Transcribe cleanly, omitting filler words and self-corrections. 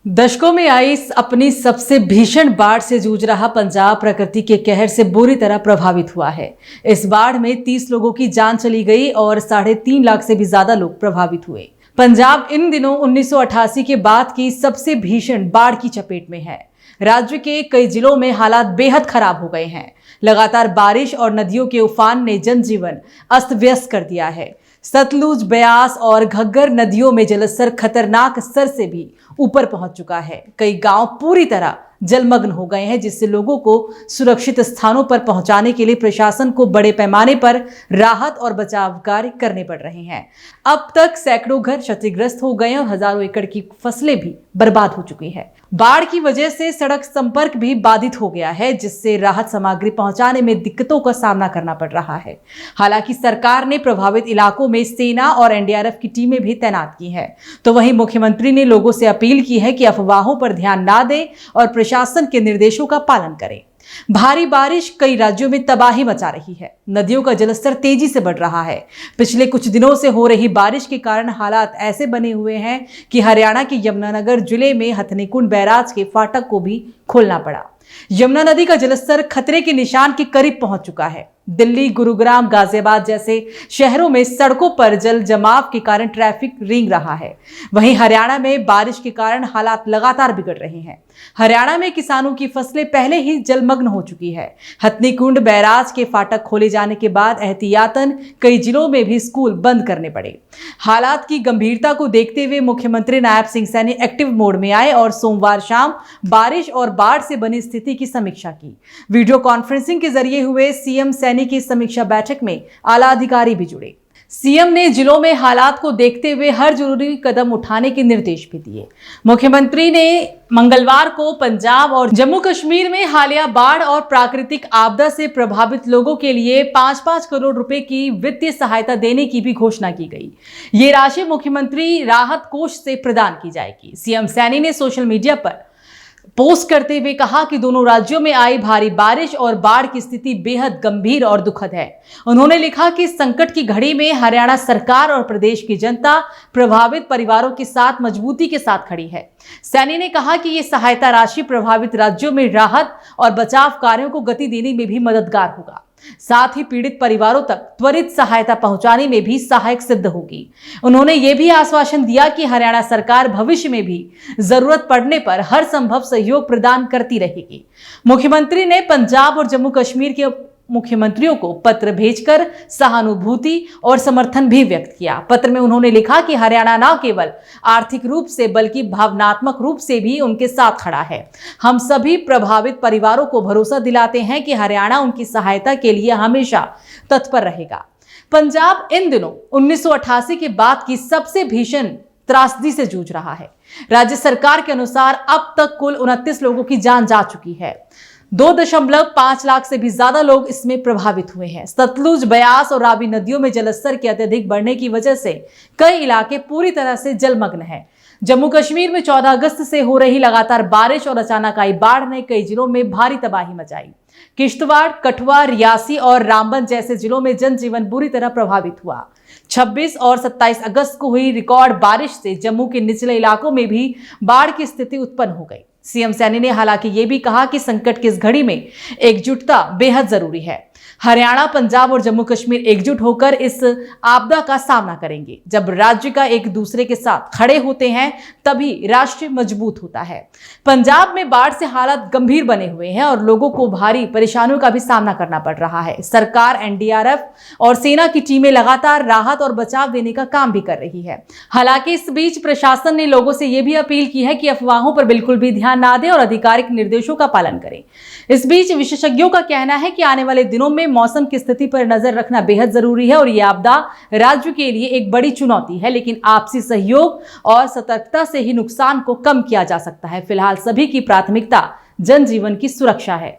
दशकों में आई अपनी सबसे भीषण बाढ़ से जूझ रहा पंजाब प्रकृति के कहर से बुरी तरह प्रभावित हुआ है। इस बाढ़ में 30 लोगों की जान चली गई और 3.5 लाख से भी ज्यादा लोग प्रभावित हुए। पंजाब इन दिनों 1988 के बाद की सबसे भीषण बाढ़ की चपेट में है। राज्य के कई जिलों में हालात बेहद खराब हो गए हैं। लगातार बारिश और नदियों के उफान ने जनजीवन अस्त व्यस्त कर दिया है। सतलुज, ब्यास और घग्गर नदियों में जलस्तर खतरनाक स्तर से भी ऊपर पहुंच चुका है। कई गांव पूरी तरह जलमग्न हो गए हैं, जिससे लोगों को सुरक्षित स्थानों पर पहुंचाने के लिए प्रशासन को बड़े पैमाने पर राहत और बचाव कार्य करने पड़ रहे हैं। अब तक सैकड़ों घर क्षतिग्रस्त हो गए और हजारों एकड़ की फसलें भी बर्बाद हो चुकी है। बाढ़ की वजह से सड़क संपर्क भी बाधित हो गया है, जिससे राहत सामग्री पहुंचाने में दिक्कतों का सामना करना पड़ रहा है। हालांकि सरकार ने प्रभावित इलाकों में सेना और एनडीआरएफ की टीमें भी तैनात की है, तो वहीं मुख्यमंत्री ने लोगों से अपील की है कि अफवाहों पर ध्यान ना दें और प्रशासन के निर्देशों का पालन करें। भारी बारिश कई राज्यों में तबाही मचा रही है। नदियों का जलस्तर तेजी से बढ़ रहा है। पिछले कुछ दिनों से हो रही बारिश के कारण हालात ऐसे बने हुए हैं कि हरियाणा के यमुनानगर जिले में हथनीकुंड बैराज के फाटक को भी खोलना पड़ा। यमुना नदी का जलस्तर खतरे के निशान के करीब पहुंच चुका है। दिल्ली, गुरुग्राम, गाजियाबाद जैसे शहरों में सड़कों पर जल जमाव के कारण ट्रैफिक रेंग रहा है। वहीं हरियाणा में बारिश के कारण हालात लगातार बिगड़ रहे हैं। हरियाणा में किसानों की फसलें पहले ही जलमग्न हो चुकी है। हथनीकुंड बैराज के फाटक खोले जाने के बाद एहतियातन कई जिलों में भी स्कूल बंद करने पड़े। हालात की गंभीरता को देखते हुए मुख्यमंत्री नायब सिंह सैनी एक्टिव मोड में आए और सोमवार शाम बारिश और बाढ़ से बनी स्थिति की समीक्षा की। वीडियो कॉन्फ्रेंसिंग के जरिए हुए सीएम सैनी की समीक्षा बैठक में आला अधिकारी भी जुड़े। सीएम ने जिलों में हालात को देखते हुए हर जरूरी कदम उठाने के निर्देश भी दिए। मुख्यमंत्री ने मंगलवार को पंजाब और जम्मू कश्मीर में हालिया बाढ़ और प्राकृतिक आपदा से प्रभावित लोगों के लिए 5-5 करोड़ रुपए की वित्तीय सहायता देने की भी घोषणा की गई। ये राशि मुख्यमंत्री राहत कोष से प्रदान की जाएगी। सीएम सैनी ने सोशल मीडिया पर पोस्ट करते हुए कहा कि दोनों राज्यों में आई भारी बारिश और बाढ़ की स्थिति बेहद गंभीर और दुखद है। उन्होंने लिखा कि संकट की घड़ी में हरियाणा सरकार और प्रदेश की जनता प्रभावित परिवारों के साथ मजबूती के साथ खड़ी है। सैनी ने कहा कि ये सहायता राशि प्रभावित राज्यों में राहत और बचाव कार्यों को गति देने में भी मददगार होगा, साथ ही पीड़ित परिवारों तक त्वरित सहायता पहुंचाने में भी सहायक सिद्ध होगी। उन्होंने ये भी आश्वासन दिया कि हरियाणा सरकार भविष्य में भी जरूरत पड़ने पर हर संभव सहयोग प्रदान करती रहेगी। मुख्यमंत्री ने पंजाब और जम्मू कश्मीर के मुख्यमंत्रियों को पत्र भेजकर सहानुभूति और समर्थन भी व्यक्त किया। पत्र में उन्होंने लिखा कि हरियाणा न केवल आर्थिक रूप से बल्कि भावनात्मक रूप से भी उनके साथ खड़ा है। हम सभी प्रभावित परिवारों को भरोसा दिलाते हैं कि हरियाणा उनकी सहायता के लिए हमेशा तत्पर रहेगा। पंजाब इन दिनों 1988 के बाद की सबसे भीषण त्रासदी से जूझ रहा है। राज्य सरकार के अनुसार अब तक कुल 29 लोगों की जान जा चुकी है। 2.5 लाख से भी ज्यादा लोग इसमें प्रभावित हुए हैं। सतलुज, ब्यास और रावी नदियों में जलस्तर के अत्यधिक बढ़ने की वजह से कई इलाके पूरी तरह से जलमग्न हैं। जम्मू कश्मीर में 14 अगस्त से हो रही लगातार बारिश और अचानक आई बाढ़ ने कई जिलों में भारी तबाही मचाई। किश्तवाड़, कठुआ, रियासी और रामबन जैसे जिलों में जनजीवन बुरी तरह प्रभावित हुआ। 26 और 27 अगस्त को हुई रिकॉर्ड बारिश से जम्मू के निचले इलाकों में भी बाढ़ की स्थिति उत्पन्न हो गई। सीएम सैनी ने हालांकि ये भी कहा कि संकट की इस घड़ी में एकजुटता बेहद जरूरी है। हरियाणा, पंजाब और जम्मू कश्मीर एकजुट होकर इस आपदा का सामना करेंगे। जब राज्य का एक दूसरे के साथ खड़े होते हैं तभी राष्ट्र मजबूत होता है। पंजाब में बाढ़ से हालात गंभीर बने हुए हैं और लोगों को भारी परेशानियों का भी सामना करना पड़ रहा है। सरकार, एनडीआरएफ और सेना की टीमें लगातार राहत और बचाव देने का काम भी कर रही है। हालांकि इस बीच प्रशासन ने लोगों से यह भी अपील की है कि अफवाहों पर बिल्कुल भी ध्यान ना दें और आधिकारिक निर्देशों का पालन करें। इस बीच विशेषज्ञों का कहना है कि आने वाले दिनों में मौसम की स्थिति पर नजर रखना बेहद जरूरी है और यह आपदा राज्य के लिए एक बड़ी चुनौती है, लेकिन आपसी सहयोग और सतर्कता से ही नुकसान को कम किया जा सकता है। फिलहाल सभी की प्राथमिकता जनजीवन की सुरक्षा है।